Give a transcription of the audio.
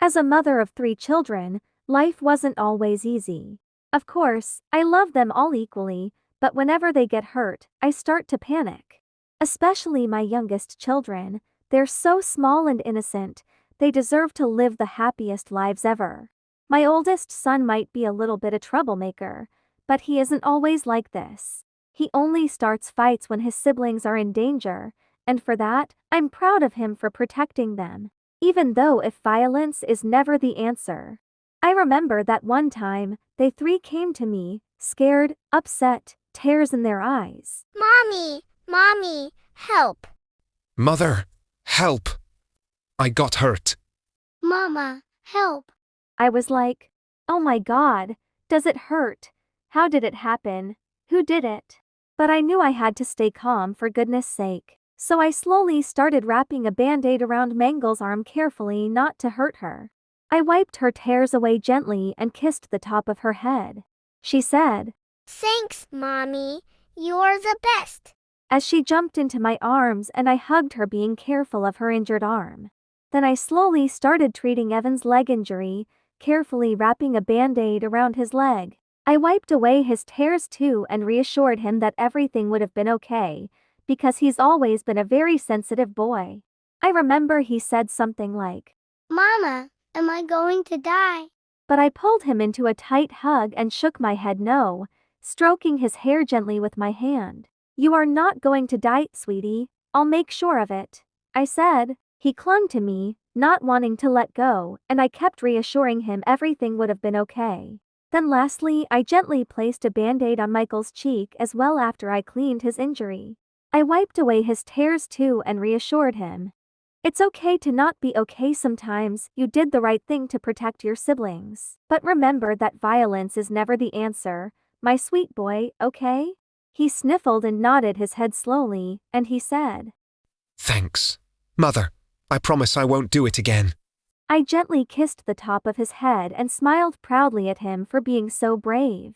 As a mother of 3 children, life wasn't always easy. Of course, I love them all equally, but whenever they get hurt, I start to panic. Especially my youngest children, they're so small and innocent, they deserve to live the happiest lives ever. My oldest son might be a little bit a troublemaker, but he isn't always like this. He only starts fights when his siblings are in danger, and for that, I'm proud of him for protecting them, even though if violence is never the answer. I remember that one time, they 3 came to me, scared, upset, tears in their eyes. Mommy, help. Mother, help! I got hurt. Mama, help. I was like, oh my God, does it hurt? How did it happen? Who did it? But I knew I had to stay calm for goodness sake. So I slowly started wrapping a band-aid around Mangle's arm carefully not to hurt her. I wiped her tears away gently and kissed the top of her head. She said, Thanks, Mommy. You're the best. as she jumped into my arms and I hugged her, being careful of her injured arm. Then I slowly started treating Evan's leg injury, carefully wrapping a band-aid around his leg. I wiped away his tears too and reassured him that everything would have been okay, because he's always been a very sensitive boy. I remember he said something like, Mama, am I going to die? but I pulled him into a tight hug and shook my head no, stroking his hair gently with my hand. You are not going to die, sweetie, I'll make sure of it, I said. He clung to me, not wanting to let go, and I kept reassuring him everything would have been okay. Then lastly, I gently placed a band-aid on Michael's cheek as well after I cleaned his injury. I wiped away his tears too and reassured him. It's okay to not be okay sometimes, you did the right thing to protect your siblings. But remember that violence is never the answer, my sweet boy, okay? He sniffled and nodded his head slowly, and he said, Thanks. Mother, I promise I won't do it again. I gently kissed the top of his head and smiled proudly at him for being so brave.